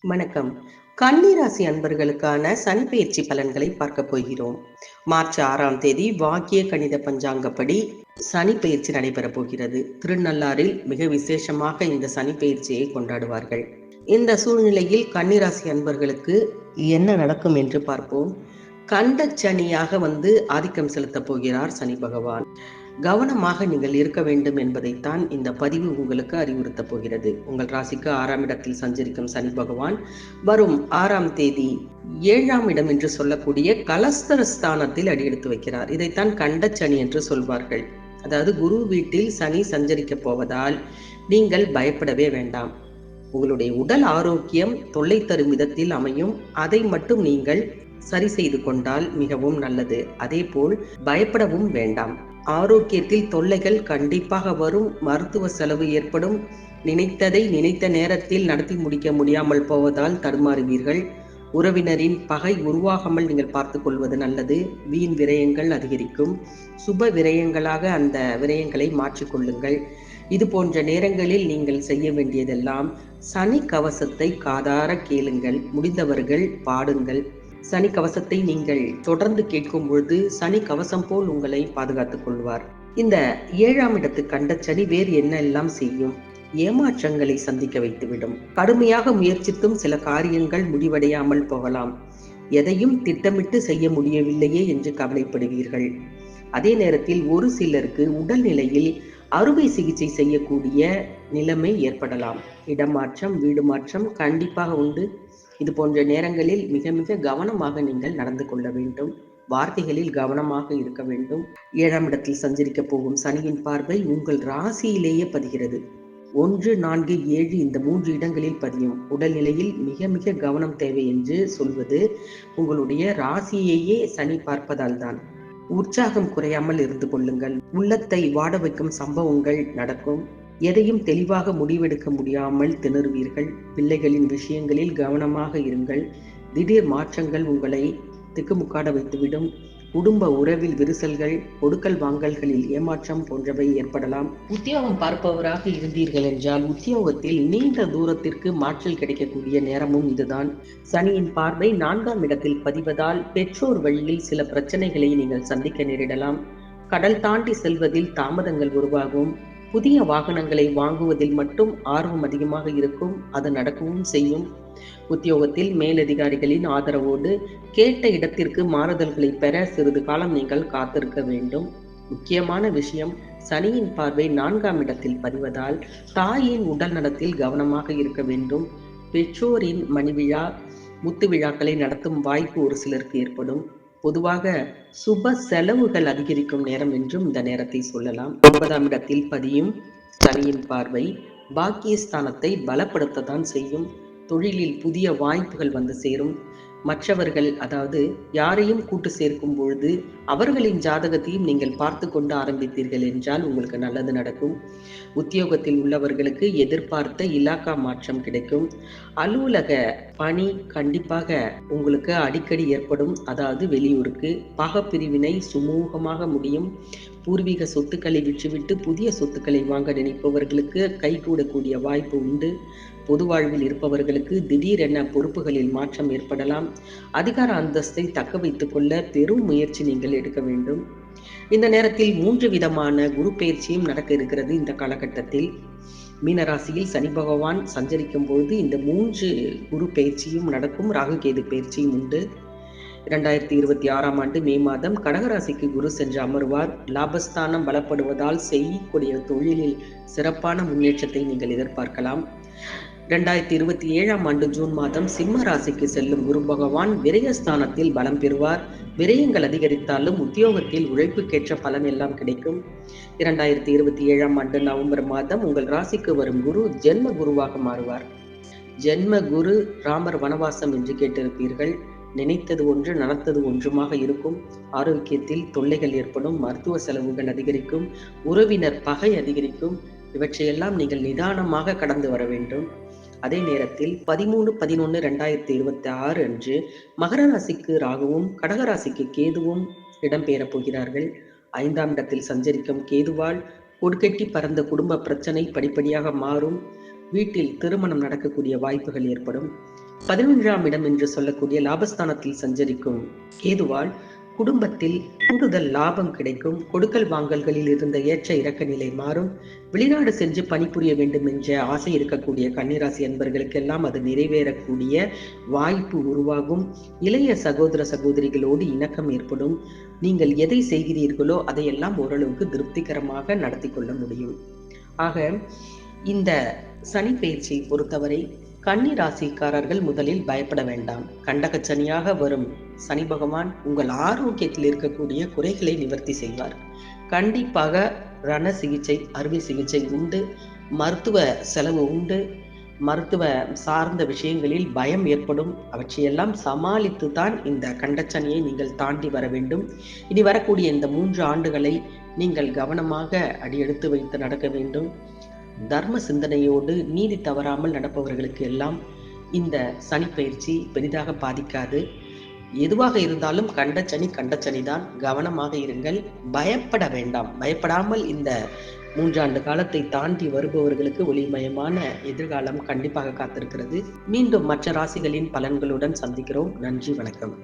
வணக்கம். கன்னிராசி அன்பர்களுக்கான சனிப்பெயர்ச்சி பலன்களை பார்க்க போகிறோம். மார்ச் 6ஆம் தேதி வாக்கிய கணித பஞ்சாங்கப்படி சனிப்பெயர்ச்சி நடைபெறப் போகிறது. திருநள்ளாறில் மிக விசேஷமாக இந்த சனிப்பெயர்ச்சியை கொண்டாடுவார்கள். இந்த சூழ்நிலையில் கன்னிராசி அன்பர்களுக்கு என்ன நடக்கும் என்று பார்ப்போம். கண்டச்சனியாக ஆதிக்கம் செலுத்தப் போகிறார் சனி பகவான். கவனமாக நீங்கள் இருக்க வேண்டும் என்பதைத்தான் இந்த பதிவு உங்களுக்கு அறிவுறுத்தப் போகிறது. உங்கள் ராசிக்கு 6ஆம் இடத்தில் சஞ்சரிக்கும் சனி பகவான் வரும் 6ஆம் தேதி 7ஆம் இடம் என்று சொல்லக்கூடிய கலஸ்தரஸ்தானத்தில் அடியெடுத்து வைக்கிறார். இதைத்தான் கண்டச்சனி என்று சொல்வார்கள். அதாவது குரு வீட்டில் சனி சஞ்சரிக்க போவதால் நீங்கள் பயப்படவே வேண்டாம். உங்களுடைய உடல் ஆரோக்கியம் தொல்லை தரும் விதத்தில் அமையும். அதை மட்டும் நீங்கள் சரி செய்து கொண்டால் மிகவும் நல்லது. அதே போல் பயப்படவும் வேண்டாம். ஆரோக்கியத்தில் தொல்லைகள் கண்டிப்பாக வரும். மருத்துவ செலவு ஏற்படும். நினைத்ததை நினைத்த நேரத்தில் நடத்தி முடிக்க முடியாமல் போவதால் தடுமாறுவீர்கள். உறவினரின் பகை உருவாகாமல் நீங்கள் பார்த்து கொள்வது நல்லது. வீண் விரயங்கள் அதிகரிக்கும். சுப விரயங்களாக அந்த விரயங்களை மாற்றிக்கொள்ளுங்கள். இது போன்ற நேரங்களில் நீங்கள் செய்ய வேண்டியதெல்லாம் சனி கவசத்தை காதார கேளுங்கள். முடிந்தவர்கள் பாடுங்கள். சனி கவசத்தை நீங்கள் தொடர்ந்து கேட்கும் பொழுது சனி கவசம் போல் உங்களை பாதுகாத்துக் கொள்வார். இந்த 7ஆம் இடத்து கண்ட சனி வேறு என்ன எல்லாம் செய்யும்? ஏமாற்றங்களை சந்திக்க வைத்துவிடும். கடுமையாக முயற்சித்தும் சில காரியங்கள் முடிவடையாமல் போகலாம். எதையும் திட்டமிட்டு செய்ய முடியவில்லையே என்று கவலைப்படுவீர்கள். அதே நேரத்தில் ஒரு சிலருக்கு உடல்நிலையில் அறுவை சிகிச்சை செய்யக்கூடிய நிலைமை ஏற்படலாம். இடமாற்றம், வீடு மாற்றம் கண்டிப்பாக உண்டு. இது போன்ற நேரங்களில் மிக மிக கவனமாக நீங்கள் நடந்து கொள்ள வேண்டும். வார்த்தைகளில் கவனமாக இருக்க வேண்டும். 7ஆம் இடத்தில் சஞ்சரிக்க போகும் சனியின் பார்வை உங்கள் ராசியிலேயே பதிகிறது. 1, 4, 7 இந்த 3 இடங்களில் பதியும். உடல்நிலையில் மிக மிக கவனம் தேவை என்று சொல்வது உங்களுடைய ராசியையே சனி பார்ப்பதால் தான். உற்சாகம் குறையாமல் இருந்து கொள்ளுங்கள். உள்ளத்தை வாட வைக்கும் சம்பவங்கள் நடக்கும். எதையும் தெளிவாக முடிவெடுக்க முடியாமல் திணறுவீர்கள். பிள்ளைகளின் விஷயங்களில் கவனமாக இருங்கள். திடீர் மாற்றங்கள் உங்களை திக்குமுக்காட வைத்துவிடும். குடும்ப உறவில் விரிசல்கள், கொடுக்கல் வாங்கல்களில் ஏமாற்றம் போன்றவை ஏற்படலாம். உத்தியோகம் பார்ப்பவராக இருந்தீர்கள் என்றால் உத்தியோகத்தில் நீண்ட தூரத்திற்கு மாற்றல் கிடைக்கக்கூடிய நேரமும் இதுதான். சனியின் பார்வை 4ஆம் இடத்தில் பதிவதால் பெற்றோர் வழியில் சில பிரச்சனைகளை நீங்கள் சந்திக்க நேரிடலாம். கடல் தாண்டி செல்வதில் தாமதங்கள் உருவாகும். புதிய வாகனங்களை வாங்குவதில் மட்டும் ஆர்வம் அதிகமாக இருக்கும். அது நடக்கவும் செய்யும். உத்தியோகத்தில் மேலதிகாரிகளின் ஆதரவோடு கேட்ட இடத்திற்கு மாறுதல்களை பெற சிறிது காலம் நீங்கள் காத்திருக்க வேண்டும். முக்கியமான விஷயம், சனியின் பார்வை 4ஆம் இடத்தில் பதிவதால் தாயின் உடல் நலத்தில் கவனமாக இருக்க வேண்டும். பெற்றோரின் மணிவிழா, முத்து விழாக்களை நடத்தும் வாய்ப்பு ஒரு சிலருக்கு ஏற்படும். பொதுவாக சுப செலவுகள் அதிகரிக்கும் நேரம் என்றும் இந்த நேரத்தை சொல்லலாம். 9ஆம் இடத்தில் பதியும் சனியின் பார்வை பாக்கியஸ்தானத்தை பலப்படுத்தத்தான் செய்யும். தொழிலில் புதிய வாய்ப்புகள் வந்து சேரும். மற்றவர்கள், அதாவது யாரையும் கூட்டு சேர்க்கும் பொழுது அவர்களின் ஜாதகத்தையும் நீங்கள் பார்த்து கொண்டு ஆரம்பித்தீர்கள் என்றால் உங்களுக்கு நல்லது நடக்கும். உத்தியோகத்தில் உள்ளவர்களுக்கு எதிர்பார்த்த இலாக்கா மாற்றம் கிடைக்கும். அலுவலக பணி கண்டிப்பாக உங்களுக்கு அடிக்கடி ஏற்படும். அதாவது வெளியூருக்கு பாகப்பிரிவினை சுமூகமாக முடியும். பூர்வீக சொத்துக்களை விற்றுவிட்டு புதிய சொத்துக்களை வாங்க நினைப்பவர்களுக்கு கைகூடக்கூடிய வாய்ப்பு உண்டு. பொது வாழ்வில் இருப்பவர்களுக்கு திடீரென பொறுப்புகளில் மாற்றம் ஏற்படலாம். அதிகார அந்தஸ்தை தக்க வைத்துக் கொள்ள பெரும் முயற்சி நீங்கள் எடுக்க வேண்டும். இந்த நேரத்தில் 3 விதமான குரு பெயர்ச்சியும் நடக்க இருக்கிறது. இந்த காலகட்டத்தில் மீனராசியில் சனி பகவான் சஞ்சரிக்கும் பொழுது இந்த 3 குரு பெயர்ச்சியும் நடக்கும். ராகுகேது பெயர்ச்சியும் உண்டு. 2026ஆம் ஆண்டு மே மாதம் கடகராசிக்கு குரு சென்று அமர்வார். லாபஸ்தானம் பலப்படுவதால் செய்யக்கூடிய தொழிலில் சிறப்பான முன்னேற்றத்தை நீங்கள் எதிர்பார்க்கலாம். 2027ஆம் ஆண்டு ஜூன் மாதம் சிம்ம ராசிக்கு செல்லும் குரு பகவான் விரயஸ்தானத்தில் பலம் பெறுவார். விரயங்கள் அதிகரித்தாலும் உத்தியோகத்தில் உழைப்புக்கேற்ற பலன் எல்லாம் கிடைக்கும். 2027ஆம் ஆண்டு நவம்பர் மாதம் உங்கள் ராசிக்கு வரும் குரு ஜென்ம குருவாக மாறுவார். ஜென்ம குரு ராமர் வனவாசம் என்று கேட்டிருப்பீர்கள். நினைத்தது ஒன்று நடத்தது ஒன்றுமாக இருக்கும். ஆரோக்கியத்தில் தொல்லைகள் ஏற்படும். மருத்துவ செலவுகள் அதிகரிக்கும். உறவினர் பகை அதிகரிக்கும். இவற்றையெல்லாம் நீங்கள் நிதானமாக கடந்து வர வேண்டும். அதே நேரத்தில் 13/11/2026 அன்று மகர ராசிக்கு ராகுவும் கடகராசிக்கு கேதுவும் இடம்பெயரப் போகிறார்கள். 5ஆம் இடத்தில் சஞ்சரிக்கும் கேதுவால் கொடுக்கட்டி பறந்த குடும்ப பிரச்சனை படிப்படியாக மாறும். வீட்டில் திருமணம் நடக்கக்கூடிய வாய்ப்புகள் ஏற்படும். 11ஆம் இடம் என்று சொல்லக்கூடிய லாபஸ்தானத்தில் சஞ்சரிக்கும் கேதுவால் குடும்பத்தில் கூடுதல் லாபம் கிடைக்கும். கொடுக்கல் வாங்கல்களில் இருந்த ஏற்ற இறக்க நிலை மாறும். வெளிநாடு சென்று பணிபுரிய வேண்டும் என்ற ஆசை இருக்கக்கூடிய கன்னிராசி அன்பர்களுக்கெல்லாம் அது நிறைவேறக்கூடிய வாய்ப்பு உருவாகும். இளைய சகோதர சகோதரிகளோடு இணக்கம் ஏற்படும். நீங்கள் எதை செய்கிறீர்களோ அதையெல்லாம் ஓரளவுக்கு திருப்திகரமாக நடத்தி கொள்ள முடியும். ஆக இந்த சனி பயிற்சியை பொறுத்தவரை கன்னி ராசிக்காரர்கள் முதலில் பயப்பட வேண்டாம். கண்டகச்சனியாக வரும் சனி பகவான் உங்கள் ஆரோக்கியத்தில் இருக்கக்கூடிய குறைகளை நிவர்த்தி செய்வார். கண்டிப்பாக ரண சிகிச்சை, அறுவை சிகிச்சை உண்டு, மருத்துவ செலவு உண்டு, மருத்துவ சார்ந்த விஷயங்களில் பயம் ஏற்படும். அவற்றையெல்லாம் சமாளித்து தான் இந்த கண்டச்சனியை நீங்கள் தாண்டி வர வேண்டும். இனி வரக்கூடிய இந்த 3 ஆண்டுகளை நீங்கள் கவனமாக அடியெடுத்து வைத்து நடக்க வேண்டும். தர்ம சிந்தனையோடு நீதி தவறாமல் நடப்பவர்களுக்கு எல்லாம் இந்த சனி பயிற்சி பெரிதாக பாதிக்காது. எதுவாக இருந்தாலும் கண்டச்சனி தான். கவனமாக இருங்கள், பயப்பட வேண்டாம். பயப்படாமல் இந்த 3 ஆண்டு காலத்தை தாண்டி வருபவர்களுக்கு ஒளிமயமான எதிர்காலம் கண்டிப்பாக காத்திருக்கிறது. மீண்டும் மற்ற ராசிகளின் பலன்களுடன் சந்திக்கிறோம். நன்றி, வணக்கம்.